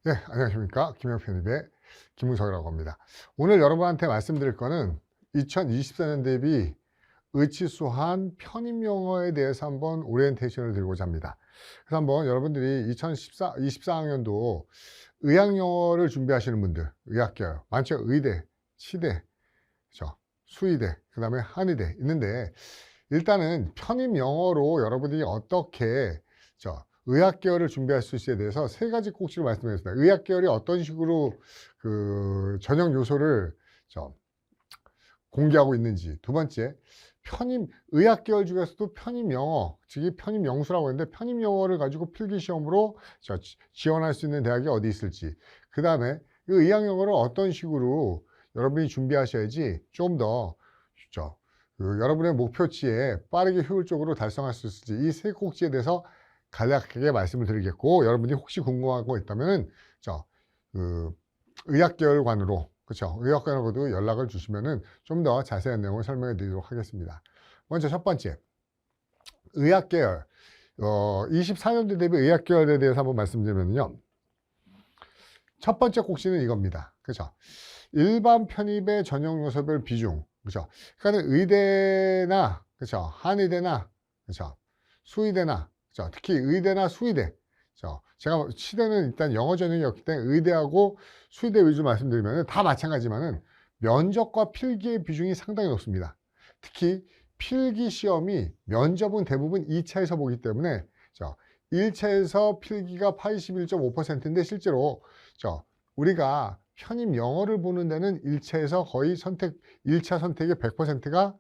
네, 안녕하십니까. 김영편입의 김우석이라고 합니다. 오늘 여러분한테 말씀드릴 거는 2024년 대비 의치수한 편입영어에 대해서 한번 오리엔테이션을 드리고자 합니다. 그래서 한번 여러분들이 2024학년도 의학영어를 준비하시는 분들, 의학계열, 많죠? 의대, 치대, 그죠? 수의대, 그 다음에 한의대 있는데, 일단은 편입영어로 여러분들이 어떻게 의학계열을 준비할 수 있을지에 대해서 세 가지 꼭지를 말씀드리겠습니다. 의학계열이 어떤 식으로 그 전형 요소를 공개하고 있는지. 두 번째, 의학계열 중에서도 편입영어, 즉 편입영수라고 하는데 편입영어를 가지고 필기시험으로 지원할 수 있는 대학이 어디 있을지. 그 다음에 의학영어를 어떤 식으로 여러분이 준비하셔야지 좀 더 여러분의 목표치에 빠르게 효율적으로 달성할 수 있을지, 이 세 꼭지에 대해서 간략하게 말씀을 드리겠고, 여러분이 혹시 궁금한 거 있다면은 그 의학계열관으로, 그렇죠? 의학계열관으로도 연락을 주시면은 좀 더 자세한 내용을 설명해 드리도록 하겠습니다. 먼저 첫 번째, 의학계열 24년도 대비 의학계열에 대해서 한번 말씀드리면요, 첫 번째 꼭지는 이겁니다. 그렇죠? 일반 편입의 전형 요소별 비중, 그렇죠? 그러니까 의대나, 그렇죠? 한의대나, 그렇죠? 수의대나, 그렇죠? 특히 의대나 수의대, 그렇죠? 제가 치대는 일단 영어 전형이었기 때문에 의대하고 수의대 위주로 말씀드리면 다 마찬가지지만은 면접과 필기의 비중이 상당히 높습니다. 특히 필기 시험이, 면접은 대부분 2차에서 보기 때문에 1차에서 필기가 81.5%인데 실제로 우리가 편입 영어를 보는 데는 1차에서 거의 1차 선택의 100%가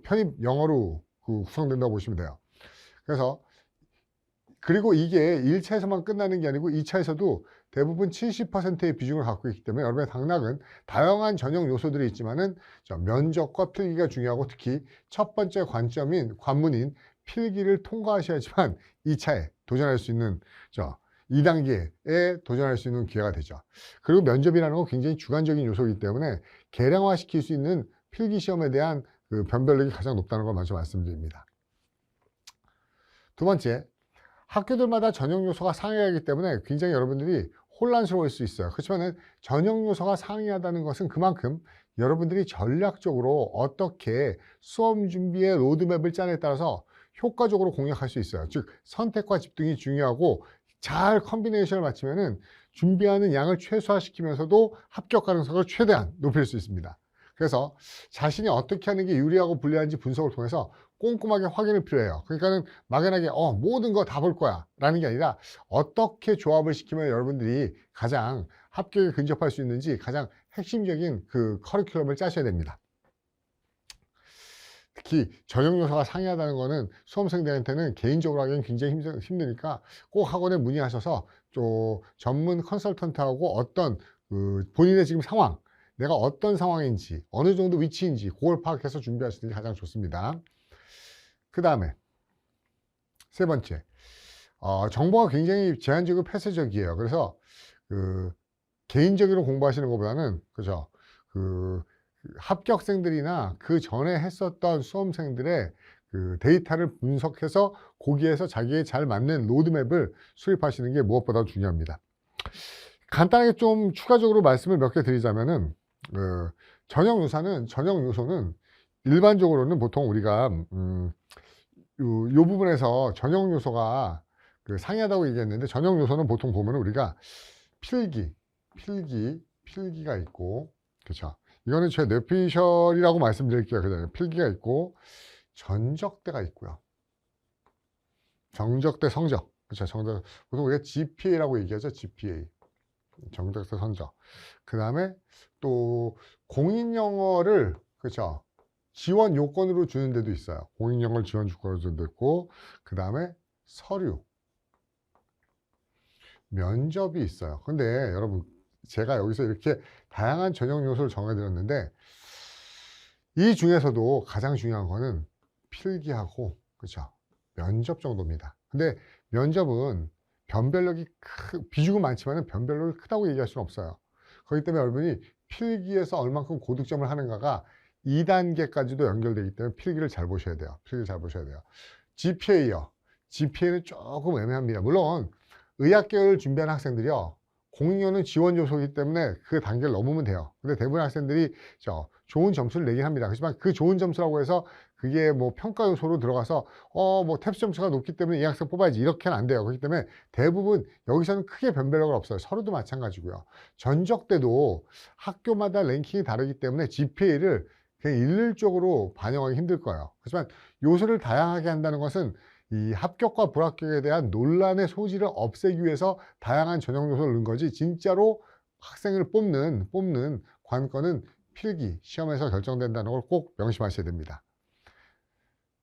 편입 영어로 구성된다고 보시면 돼요. 그래서 그리고 이게 1차에서만 끝나는 게 아니고 2차에서도 대부분 70%의 비중을 갖고 있기 때문에 여러분의 당락은 다양한 전형 요소들이 있지만은 면접과 필기가 중요하고, 특히 첫 번째 관문인 필기를 통과하셔야지만 2차에 도전할 수 있는 2단계에 도전할 수 있는 기회가 되죠. 그리고 면접이라는 건 굉장히 주관적인 요소이기 때문에 계량화시킬 수 있는 필기 시험에 대한 그 변별력이 가장 높다는 걸 먼저 말씀드립니다. 두 번째, 학교들마다 전형 요소가 상이하기 때문에 굉장히 여러분들이 혼란스러울 수 있어요. 그렇지만 전형 요소가 상이하다는 것은 그만큼 여러분들이 전략적으로 어떻게 수험 준비의 로드맵을 짜느냐에 따라서 효과적으로 공략할 수 있어요. 즉 선택과 집중이 중요하고, 잘 컨비네이션을 맞추면은 준비하는 양을 최소화시키면서도 합격 가능성을 최대한 높일 수 있습니다. 그래서 자신이 어떻게 하는 게 유리하고 불리한지 분석을 통해서 꼼꼼하게 확인이 필요해요. 그러니까는 막연하게 모든 거 다 볼 거야 라는 게 아니라, 어떻게 조합을 시키면 여러분들이 가장 합격에 근접할 수 있는지 가장 핵심적인 그 커리큘럼을 짜셔야 됩니다. 특히 전형 요소가 상이하다는 거는 수험생들한테는 개인적으로 하기는 굉장히 힘드니까 꼭 학원에 문의하셔서 또 전문 컨설턴트하고 어떤 본인의 지금 상황, 내가 어떤 상황인지, 어느 정도 위치인지 그걸 파악해서 준비하시는 게 가장 좋습니다. 그 다음에 세 번째, 정보가 굉장히 제한적이고 폐쇄적이에요. 그래서 개인적으로 공부하시는 것보다는, 그죠? 합격생들이나 그 전에 했었던 수험생들의 데이터를 분석해서 거기에서 자기에 잘 맞는 로드맵을 수립하시는 게 무엇보다 중요합니다. 간단하게 좀 추가적으로 말씀을 몇 개 드리자면은, 전형 요소는 일반적으로는 보통 우리가 요 부분에서 전형 요소가 상이하다고 얘기했는데, 전형 요소는 보통 보면 우리가 필기가 있고, 그렇죠? 이거는 제 뇌피셜이라고 말씀드릴게요. 그냥 필기가 있고, 전적대가 있고요. 정적대, 성적. 그렇죠? 정적. 보통 우리가 GPA라고 얘기하죠. GPA. 정적대, 성적. 그 다음에 또 공인영어를, 그렇죠? 지원 요건으로 주는 데도 있어요. 공인영어를 지원 요건으로 주는 데도 있고, 그 다음에 서류, 면접이 있어요. 근데 여러분, 제가 여기서 이렇게 다양한 전형 요소를 정해드렸는데, 이 중에서도 가장 중요한 거는 필기하고, 그렇죠? 면접 정도입니다. 근데 면접은 비중은 많지만 변별력이 크다고 얘기할 수는 없어요. 그렇기 때문에 여러분이 필기에서 얼만큼 고득점을 하는가가 2단계까지도 연결되기 때문에 필기를 잘 보셔야 돼요. GPA요. GPA는 조금 애매합니다. 물론 의학계열 준비하는 학생들이요. 공인연은 지원 요소이기 때문에 그 단계를 넘으면 돼요. 근데 대부분 학생들이 좋은 점수를 내긴 합니다. 그렇지만 그 좋은 점수라고 해서 그게 뭐 평가 요소로 들어가서 뭐 탭스 점수가 높기 때문에 이 학생 뽑아야지 이렇게는 안 돼요. 그렇기 때문에 대부분 여기서는 크게 변별력은 없어요. 서류도 마찬가지고요. 전적 때도 학교마다 랭킹이 다르기 때문에 GPA를 그냥 일률적으로 반영하기 힘들 거예요. 하지만 요소를 다양하게 한다는 것은 이 합격과 불합격에 대한 논란의 소지를 없애기 위해서 다양한 전형 요소를 넣은 거지, 진짜로 학생을 뽑는 관건은 필기, 시험에서 결정된다는 걸 꼭 명심하셔야 됩니다.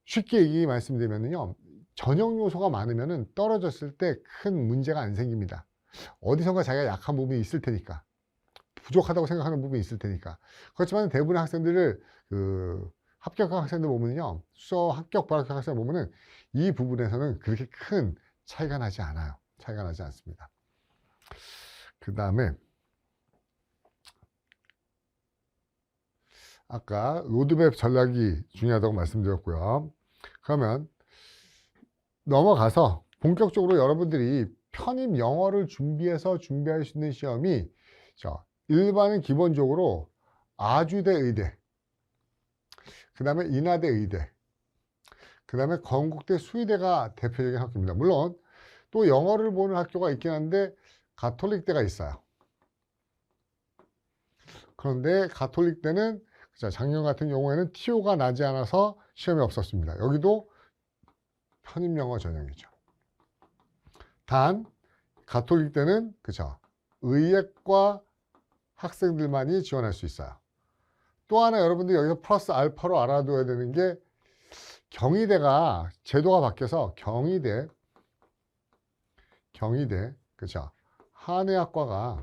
쉽게 말씀드리면요, 전형 요소가 많으면 떨어졌을 때 큰 문제가 안 생깁니다. 어디선가 자기가 약한 부분이 있을 테니까, 부족하다고 생각하는 부분이 있을 테니까. 그렇지만 대부분의 학생들을 합격한 학생들 보면요, 수어 합격 불합격 학생 보면은 이 부분에서는 그렇게 큰 차이가 나지 않아요. 차이가 나지 않습니다. 그 다음에 아까 로드맵 전략이 중요하다고 말씀드렸고요. 그러면 넘어가서 본격적으로 여러분들이 편입 영어를 준비해서 준비할 수 있는 시험이, 일반은 기본적으로 아주대 의대, 그 다음에 인하대 의대, 그 다음에 건국대 수의대가 대표적인 학교입니다. 물론 또 영어를 보는 학교가 있긴 한데 가톨릭대가 있어요. 그런데 가톨릭대는 작년 같은 경우에는 TO가 나지 않아서 시험이 없었습니다. 여기도 편입영어 전형이죠. 단 가톨릭대는 의예과 학생들만이 지원할 수 있어요. 또 하나 여러분들이 여기서 플러스 알파로 알아둬야 되는 게, 경희대가 제도가 바뀌어서 경희대 한의학과가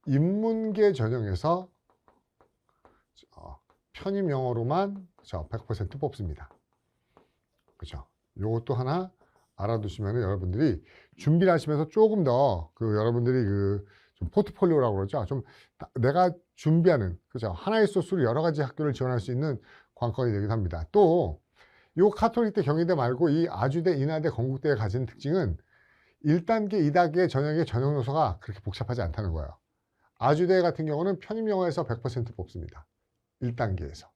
인문계 전형에서 편입 영어로만 100% 뽑습니다. 그죠? 요것도 하나 알아두시면 여러분들이 준비를 하시면서 조금 더 여러분들이 좀 포트폴리오라고 그러죠. 좀 내가 준비하는, 하나의 소스로 여러 가지 학교를 지원할 수 있는 관건이 되기도 합니다. 또 요 가톨릭대, 경희대 말고 이 아주대, 인하대, 건국대가 가진 특징은 1단계, 2단계 전형의 전형 요소가 그렇게 복잡하지 않다는 거예요. 아주대 같은 경우는 편입 영어에서 100% 뽑습니다. 1단계에서.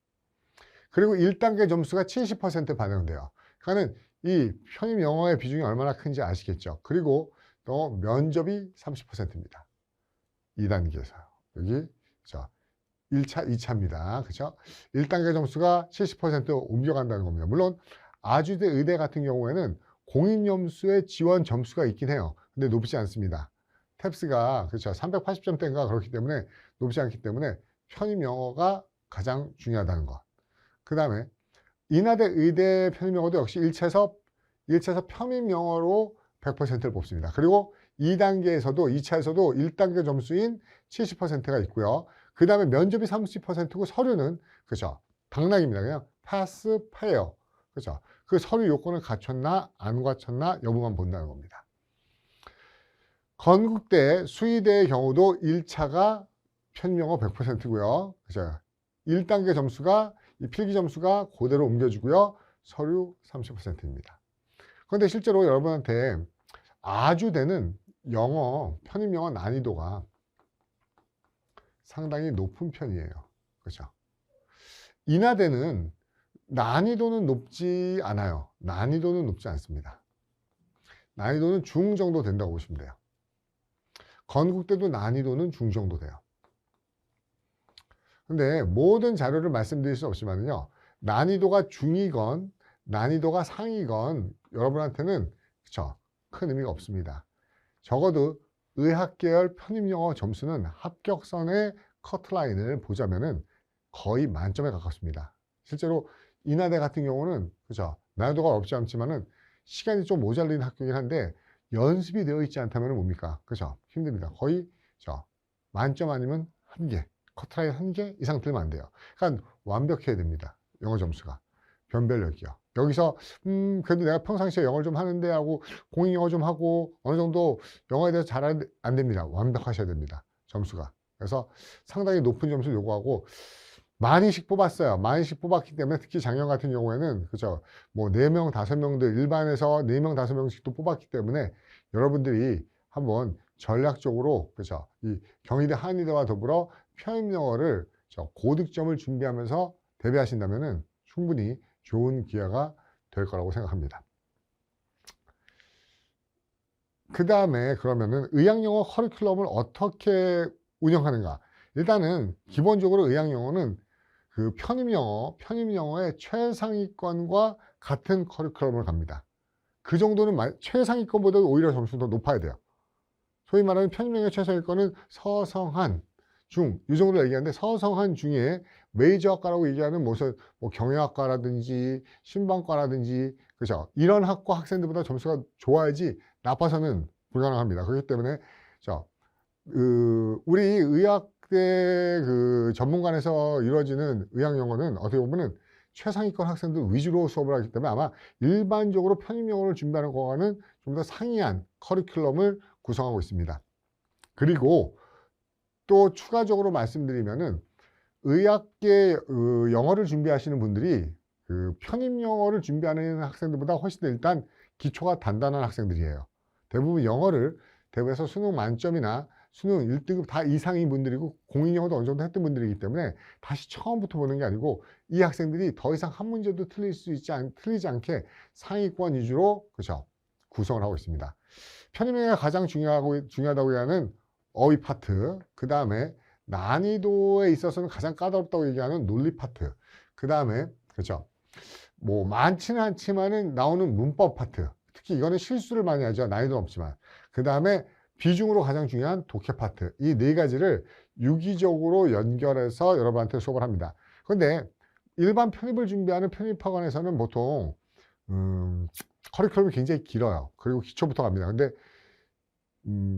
그리고 1단계 점수가 70% 반영돼요. 그러니까 이 편입 영어의 비중이 얼마나 큰지 아시겠죠? 그리고 또 면접이 30%입니다. 2단계에서요. 여기 1차, 2차입니다. 그죠? 1단계 점수가 70% 옮겨간다는 겁니다. 물론 아주대, 의대 같은 경우에는 공인점수의 지원 점수가 있긴 해요. 근데 높지 않습니다. 탭스가 380점대인가 그렇기 때문에 높지 않기 때문에 편입 영어가 가장 중요하다는 것. 그 다음에 인하대, 의대 편입 영어도 역시 1차에서 편입 영어로 100%를 뽑습니다. 그리고 2단계에서도 2차에서도 1단계 점수인 70%가 있고요. 그 다음에 면접이 30%고 서류는 당락입니다. 그냥 pass, fail. 그 서류 요건을 갖췄나 안 갖췄나 여부만 본다는 겁니다. 건국대, 수의대의 경우도 1차가 편입 영어 100%고요. 1단계 점수가, 이 필기 점수가 그대로 옮겨주고요. 서류 30%입니다. 그런데 실제로 여러분한테 아주대는 편입 영어 난이도가 상당히 높은 편이에요. 그렇죠? 인하대는 난이도는 높지 않아요. 난이도는 높지 않습니다. 난이도는 중 정도 된다고 보시면 돼요. 건국대도 난이도는 중 정도 돼요. 근데 모든 자료를 말씀드릴 수 없지만요, 난이도가 중이건 난이도가 상이건 여러분한테는 큰 의미가 없습니다. 적어도 의학계열 편입영어 점수는 합격선의 커트라인을 보자면은 거의 만점에 가깝습니다. 실제로 인하대 같은 경우는 난이도가 어렵지 않지만은 시간이 좀 모자른 학교이긴 한데 연습이 되어 있지 않다면 뭡니까? 힘듭니다. 거의 만점 아니면 1개, 커트라인 1개 이상 들면 안 돼요. 그러니까 완벽해야 됩니다. 영어 점수가. 변별력이요. 여기서 그래도 내가 평상시에 영어를 좀 하는데 하고 공인 영어 좀 하고 어느 정도 영어에 대해서 잘 안 됩니다. 완벽하셔야 됩니다. 점수가. 그래서 상당히 높은 점수를 요구하고, 많이씩 뽑았어요. 많이씩 뽑았기 때문에 특히 작년 같은 경우에는 그죠. 뭐 4명, 5명들 일반에서 4명, 5명씩도 뽑았기 때문에 여러분들이 한번 전략적으로 그죠. 이 경희대 한의대와 더불어 편입영어를 고득점을 준비하면서 대비하신다면은 충분히 좋은 기회가 될 거라고 생각합니다. 그 다음에 그러면은 의학영어 커리큘럼을 어떻게 운영하는가? 일단은 기본적으로 의학영어는 그 편입영어의 최상위권과 같은 커리큘럼을 갑니다. 그 정도는 최상위권보다 오히려 점수가 더 높아야 돼요. 소위 말하는 편입영어의 최상위권은 서성한, 중, 이 정도로 얘기하는데 서성한 중에 메이저학과라고 얘기하는 무슨 뭐 경영학과라든지 신방과라든지 그죠? 이런 학과 학생들보다 점수가 좋아야지 나빠서는 불가능합니다. 그렇기 때문에 우리 의학대 그 전문관에서 이루어지는 의학영어는 어떻게 보면은 최상위권 학생들 위주로 수업을 하기 때문에 아마 일반적으로 편입영어를 준비하는 거와는 좀 더 상이한 커리큘럼을 구성하고 있습니다. 그리고 또 추가적으로 말씀드리면은 의학계 영어를 준비하시는 분들이 그 편입영어를 준비하는 학생들보다 훨씬 더 일단 기초가 단단한 학생들이에요. 대부분 영어를 대부에서 수능 만점이나 수능 1등급 다 이상인 분들이고 공인영어도 어느 정도 했던 분들이기 때문에 다시 처음부터 보는 게 아니고 이 학생들이 더 이상 한 문제도 틀리지 않게 상위권 위주로 그죠 구성을 하고 있습니다. 편입영어가 가장 중요하다고 하는 어휘 파트, 그 다음에 난이도에 있어서는 가장 까다롭다고 얘기하는 논리 파트, 그 다음에 그죠 뭐 많지는 않지만은 나오는 문법 파트, 특히 이거는 실수를 많이 하죠. 난이도는 없지만. 그 다음에 비중으로 가장 중요한 독해 파트, 이 네 가지를 유기적으로 연결해서 여러분한테 수업을 합니다. 그런데 일반 편입을 준비하는 편입학원에서는 보통 커리큘럼이 굉장히 길어요. 그리고 기초부터 갑니다. 근데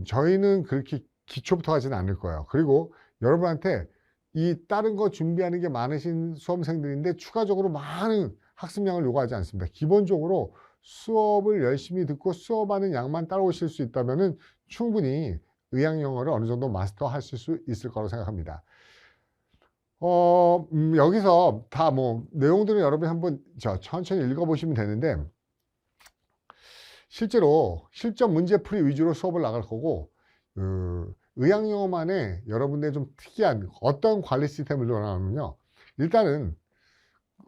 저희는 그렇게 기초부터 하지는 않을 거예요. 그리고 여러분한테 이 다른 거 준비하는 게 많으신 수험생들인데 추가적으로 많은 학습량을 요구하지 않습니다. 기본적으로 수업을 열심히 듣고 수업하는 양만 따라오실 수 있다면 충분히 의학영어를 어느 정도 마스터하실 수 있을 거라고 생각합니다. 여기서 다 뭐 내용들은 여러분이 한번 천천히 읽어보시면 되는데 실제로 실전 문제풀이 위주로 수업을 나갈 거고 의학영어만의 여러분들의 좀 특이한 어떤 관리 시스템을 나오면요. 일단은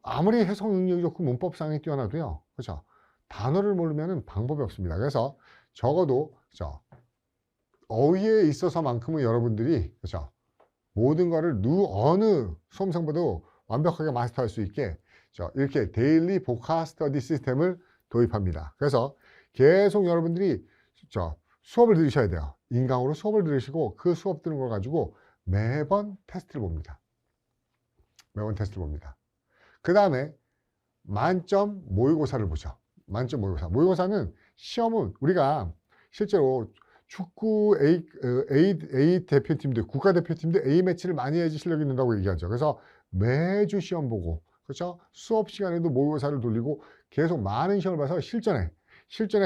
아무리 해석 능력이 좋고 문법상이 뛰어나도요. 그렇죠? 단어를 모르면 방법이 없습니다. 그래서 적어도 그렇죠? 어휘에 있어서만큼은 여러분들이 그렇죠? 모든 거를 어느 수험생보다도 완벽하게 마스터할 수 있게 이렇게 데일리 보카 스터디 시스템을 도입합니다. 그래서 계속 여러분들이 수업을 들으셔야 돼요. 인강으로 수업을 들으시고 그 수업 들은 걸 가지고 매번 테스트를 봅니다. 매번 테스트를 봅니다. 그 다음에 만점 모의고사를 보죠. 만점 모의고사. 모의고사는 시험은 우리가 실제로 축구 A 대표팀들, 국가대표팀들 A 매치를 많이 해야지 실력이 는다고 얘기하죠. 그래서 매주 시험 보고, 그렇죠? 수업 시간에도 모의고사를 돌리고 계속 많은 시험을 봐서 실전에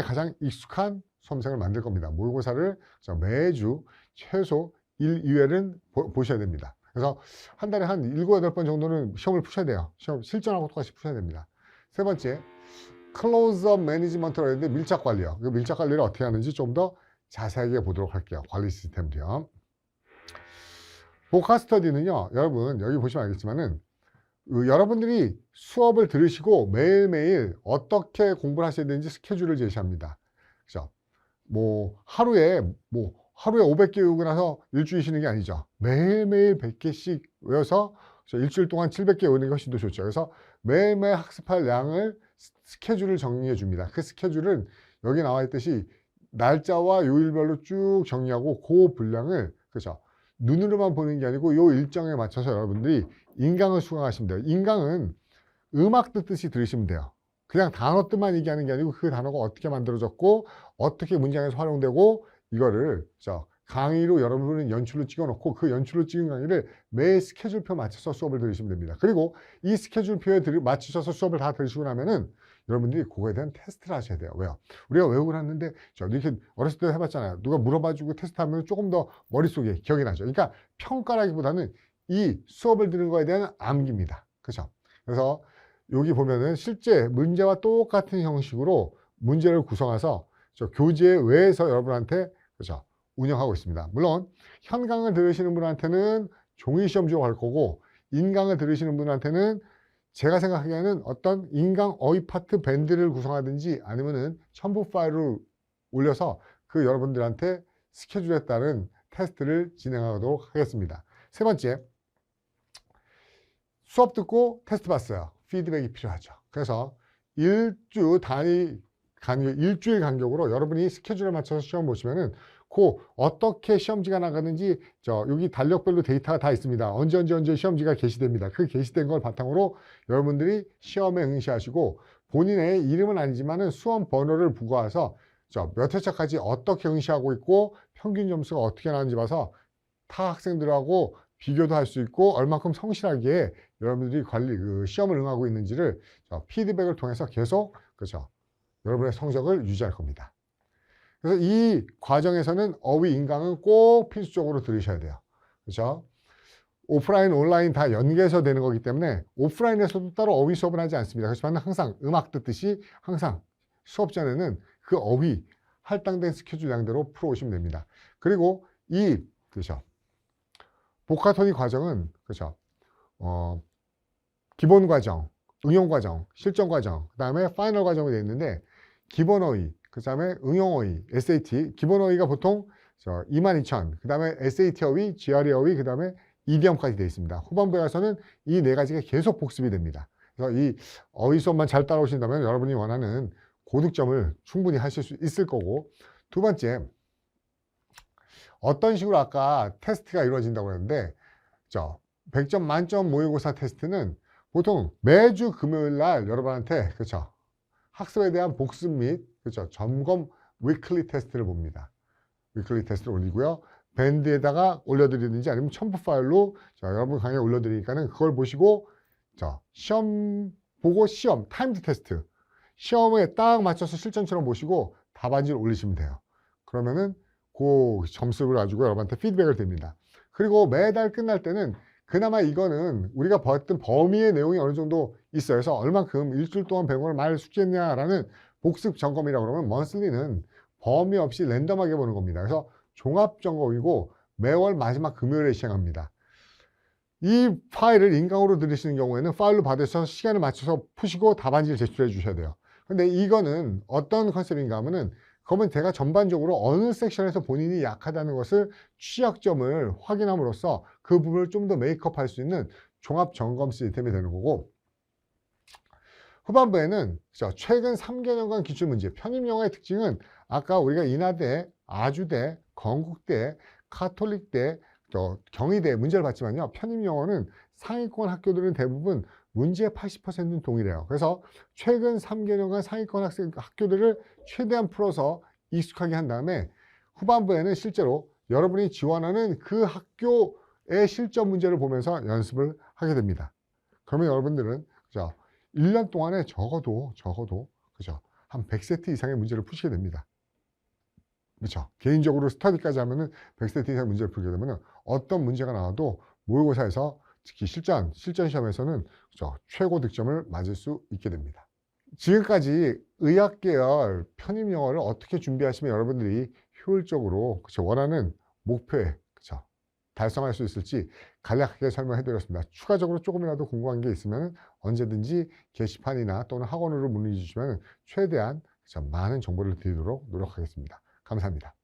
가장 익숙한 수험생을 만들 겁니다. 모의고사를 매주 최소 1, 2회는 보셔야 됩니다. 그래서 한 달에 한 7, 8번 정도는 시험을 푸셔야 돼요. 시험 실전하고 똑같이 푸셔야 됩니다. 세 번째, 클로즈업 매니지먼트라고 하는데 밀착 관리요. 그 밀착 관리를 어떻게 하는지 좀 더 자세하게 보도록 할게요. 관리 시스템도요. 보카 스터디는요, 여러분 여기 보시면 알겠지만은 여러분들이 수업을 들으시고 매일매일 어떻게 공부를 하셔야 되는지 스케줄을 제시합니다. 그죠? 하루에 500개 외우고 나서 일주일 쉬는 게 아니죠. 매일매일 100개씩 외워서 일주일 동안 700개 외우는 게 훨씬 더 좋죠. 그래서 매일매일 학습할 양을 스케줄을 정리해 줍니다. 그 스케줄은 여기 나와 있듯이 날짜와 요일별로 쭉 정리하고 그 분량을 그죠? 눈으로만 보는 게 아니고 요 일정에 맞춰서 여러분들이 인강을 수강하시면 돼요. 인강은 음악 듣듯이 들으시면 돼요. 그냥 단어 뜻만 얘기하는 게 아니고 그 단어가 어떻게 만들어졌고 어떻게 문장에서 활용되고 이거를 강의로 여러분은 연출로 찍어놓고 그 연출로 찍은 강의를 매 스케줄표 맞춰서 수업을 들으시면 됩니다. 그리고 이 스케줄표에 맞추셔서 수업을 다 들으시고 나면은 여러분들이 그거에 대한 테스트를 하셔야 돼요. 왜요? 우리가 외우고 났는데 이렇게 어렸을 때 해봤잖아요. 누가 물어봐주고 테스트하면 조금 더 머릿속에 기억이 나죠. 그러니까 평가라기보다는 이 수업을 들은 거에 대한 암기입니다. 그죠? 그래서 여기 보면은 실제 문제와 똑같은 형식으로 문제를 구성해서 저 교재 외에서 여러분한테 그죠? 운영하고 있습니다. 물론 현강을 들으시는 분한테는 종이 시험지로 갈 거고 인강을 들으시는 분한테는 제가 생각하기에는 어떤 인강 어휘 파트 밴드를 구성하든지 아니면은 첨부 파일을 올려서 그 여러분들한테 스케줄에 따른 테스트를 진행하도록 하겠습니다. 세 번째, 수업 듣고 테스트 봤어요. 피드백이 필요하죠. 그래서 일주일 간격으로 여러분이 스케줄에 맞춰서 시험 보시면은 그 어떻게 시험지가 나가는지 여기 달력별로 데이터가 다 있습니다. 언제 시험지가 게시됩니다. 그 게시된 걸 바탕으로 여러분들이 시험에 응시하시고 본인의 이름은 아니지만은 수험 번호를 부과해서 몇 회차까지 어떻게 응시하고 있고 평균 점수가 어떻게 나오는지 봐서 타 학생들하고 비교도 할 수 있고 얼마큼 성실하게 여러분들이 시험을 응하고 있는지를 피드백을 통해서 계속 그죠? 여러분의 성적을 유지할 겁니다. 그래서 이 과정에서는 어휘 인강은 꼭 필수적으로 들으셔야 돼요. 그렇죠? 오프라인, 온라인 다 연계해서 되는 거기 때문에 오프라인에서도 따로 어휘 수업을 하지 않습니다. 그렇지만 항상 음악 듣듯이 항상 수업 전에는 그 어휘 할당된 스케줄량대로 풀어오시면 됩니다. 그리고 그렇죠? 보카토니 과정은 그렇죠? 기본 과정, 응용 과정, 실전 과정, 그 다음에 파이널 과정이 되어 있는데 기본 어휘, 그 다음에 응용 어휘, SAT, 기본 어휘가 보통 22,000, 그 다음에 SAT 어휘, GRE 어휘, 그 다음에 이디엄까지 되어 있습니다. 후반부에 가서는 이 네 가지가 계속 복습이 됩니다. 그래서 이 어휘 수업만 잘 따라오신다면 여러분이 원하는 고득점을 충분히 하실 수 있을 거고, 두 번째, 어떤 식으로 아까 테스트가 이루어진다고 했는데 100점 만점 모의고사 테스트는 보통 매주 금요일 날 여러분한테 그렇죠? 학습에 대한 복습 및 그렇죠? 점검 위클리 테스트를 봅니다. 위클리 테스트를 올리고요. 밴드에다가 올려드리든지 아니면 첨부 파일로 여러분 강의에 올려드리니까는 그걸 보시고 시험 보고 시험 타임드 테스트 시험에 딱 맞춰서 실전처럼 보시고 답안지를 올리시면 돼요. 그러면은 그 점수를 가지고 여러분한테 피드백을 드립니다. 그리고 매달 끝날 때는 그나마 이거는 우리가 봤던 범위의 내용이 어느 정도 있어요. 그래서 얼만큼 일주일 동안 배운 걸 많이 숙지했냐라는 복습 점검이라고 그러면 먼슬리는 범위 없이 랜덤하게 보는 겁니다. 그래서 종합 점검이고 매월 마지막 금요일에 시행합니다. 이 파일을 인강으로 들으시는 경우에는 파일로 받으셔서 시간을 맞춰서 푸시고 답안지를 제출해 주셔야 돼요. 근데 이거는 어떤 컨셉인가 하면은 그러면 제가 전반적으로 어느 섹션에서 본인이 약하다는 것을 취약점을 확인함으로써 그 부분을 좀 더 메이크업 할 수 있는 종합 점검 시스템이 되는 거고, 후반부에는 최근 3개년간 기출문제, 편입영어의 특징은 아까 우리가 인하대, 아주대, 건국대, 카톨릭대, 경희대 문제를 봤지만요. 편입영어는 상위권 학교들은 대부분 문제의 80%는 동일해요. 그래서 최근 3개년간 상위권 학교들을 최대한 풀어서 익숙하게 한 다음에 후반부에는 실제로 여러분이 지원하는 그 학교의 실전 문제를 보면서 연습을 하게 됩니다. 그러면 여러분들은 1년 동안에 적어도 한 100세트 이상의 문제를 푸시게 됩니다. 그렇죠? 개인적으로 스터디까지 하면은 100세트 이상 문제를 풀게 되면은 어떤 문제가 나와도 모의고사에서 특히 실전 시험에서는 최고 득점을 맞을 수 있게 됩니다. 지금까지 의학계열 편입영어를 어떻게 준비하시면 여러분들이 효율적으로 원하는 목표에 달성할 수 있을지 간략하게 설명해 드렸습니다. 추가적으로 조금이라도 궁금한 게 있으면 언제든지 게시판이나 또는 학원으로 문의 주시면 최대한 많은 정보를 드리도록 노력하겠습니다. 감사합니다.